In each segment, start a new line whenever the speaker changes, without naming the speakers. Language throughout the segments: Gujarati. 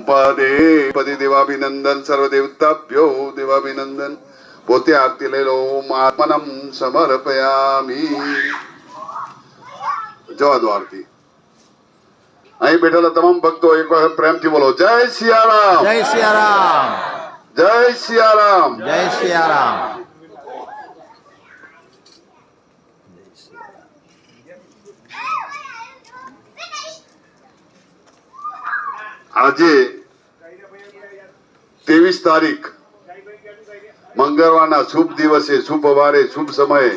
પદે પદે દેવાભિનંદન સર્વદેવતાભ્યો દેવાભિનંદન. પોતે આરતી લઈ લો. આત્મનમ સમર્પયામી. જવા દો આરતી. અહીં બેઠેલા તમામ ભક્તો એક વખત પ્રેમથી બોલો જય સિયારામ.
જય સિયારામ.
જય સિયારામ.
જય સિયારામ.
આજે 23 તારીખ મંગળવારના શુભ દિવસે શુભ વારે શુભ સમયે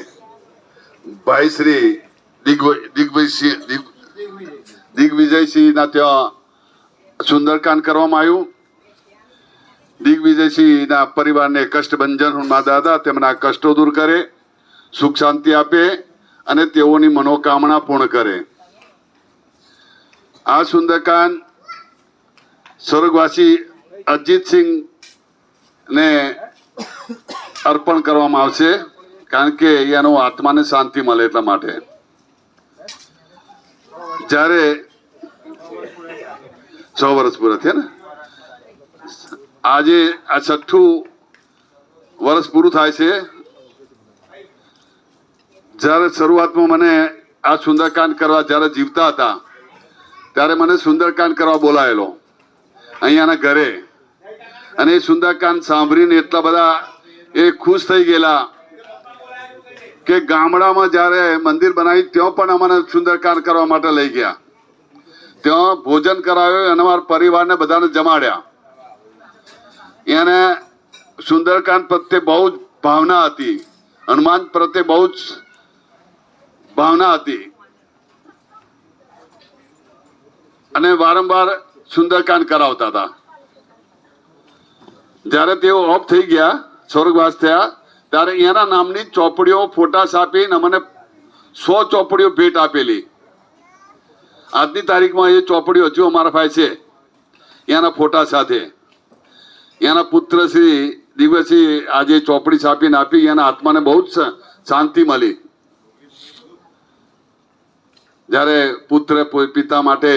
ભાઈ શ્રી દિગ્વિજયસિંહ ના ત્યાં સુંદરકાંડ કરવામાં આવ્યું. દિગ્વિજયસિંહ ના પરિવારને કષ્ટભંજન મા દાદા તેમના કષ્ટો દૂર કરે, સુખ શાંતિ આપે અને તેઓની મનોકામના પૂર્ણ કરે. આ સુંદરકાંડ સ્વર્ગવાસી અજીતસિંહ ને અર્પણ કરવામાં આવશે, કારણ કે એનો આત્માને શાંતિ મળે એટલા માટે. જ્યારે 6 વર્ષ પૂરા થયા ને, આજે આ 6ઠું વર્ષ પૂરું થાય છે. જ્યારે શરૂઆતમાં મને આ સુંદરકાંડ કરવા જ્યારે જીવતા હતા ત્યારે મને સુંદરકાંડ કરવા બોલાયેલો અહીંયાના ઘરે, અને એ સુંદરકાંડ સાંભળીને એટલા બધા એ ખુશ થઈ ગયેલા કે ગામડામાં જ્યારે મંદિર બનાવી ત્યાં પણ અમને સુંદરકાંડ કરવા માટે લઈ ગયા. ત્યાં ભોજન કરાવ્યું અને અમારા પરિવારને બધાને જમાડ્યા. એને સુંદરકાંડ પ્રત્યે બહુ જ ભાવના હતી, હનુમાન પ્રત્યે બહુ જ ભાવના હતી, અને વારંવાર સુંદરકાંડ કરાવતા હતા. જ્યારે તેઓ ઓફ થઈ ગયા, સ્વર્ગવાસ થયા, ત્યારે એના નામની ચોપડીઓ ફોટા છાપીને અમને 100 ચોપડીઓ ભેટ આપેલી. આજની તારીખમાં એ ચોપડીઓ હજુ અમારા પાસે છે, એના ફોટા સાથે. એના પુત્ર શ્રી દિવ્યસિંહ આજે ચોપડી છાપીને આપી, એના આત્માને બહુ જ શાંતિ મળી. જ્યારે પુત્ર પિતા માટે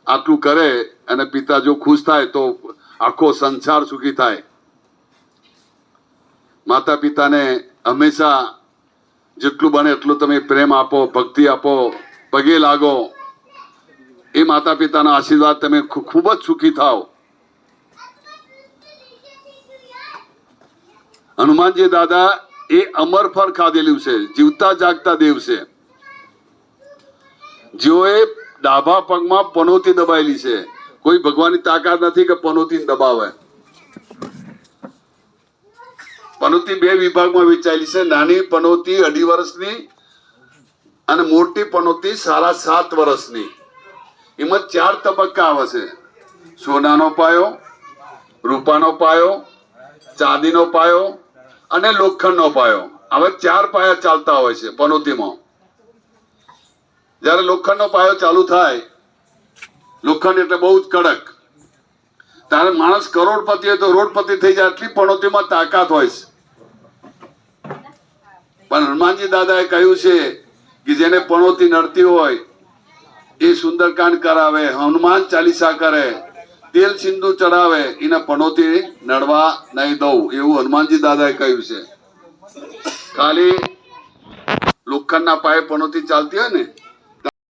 આટલું કરે અને પિતા જો ખુશ થાય તો આખો સંસાર સુખી થાય. માતા પિતાને હંમેશા જેટલું બને એટલું તમે પ્રેમ આપો, ભક્તિ આપો, પગે લાગો. એ માતા પિતાના આશીર્વાદ તમે ખૂબ જ સુખી થાવ. હનુમાનજી દાદા એ અમર ફળ ખાધેલું છે, જીવતા જાગતા દેવ છે. જેઓએ ડાબા પગમાં પનોતી દબાયેલી છે. કોઈ ભગવાનની તાકાત નથી કે પનોતી દબાવે. પનોતી 2 વિભાગમાં વેચાયેલી છે, નાની પનોતી 2.5 વર્ષની અને મોટી પનોતી 7.5 વર્ષની. એમાં 4 તબક્કા આવે છે: સોનાનો પાયો, રૂપાનો પાયો, ચાંદીનો પાયો અને લોખંડનો પાયો. હવે 4 પાયા ચાલતા હોય છે પનોતીમાં. જ્યારે લોખંડનો પાયો ચાલુ થાય, લોખંડ એટલે બહુ જ કડક, ત્યારે માણસ કરોડપતિ હોય તો રોડપતિ થઈ જાય, એટલી પનોતીમાં તાકાત હોય છે. પણ હનુમાનજી દાદાએ કહ્યું છે કે જેને પનોતી નડતી હોય એ સુંદરકાંડ કરાવે, હનુમાન ચાલીસા કરે, તેલ સિંધુ ચડાવે, એને પનોતી નડવા નહીં દઉં, એવું હનુમાનજી દાદાએ કહ્યું છે. ખાલી લોખંડના પાયે પનોતી ચાલતી હોય ને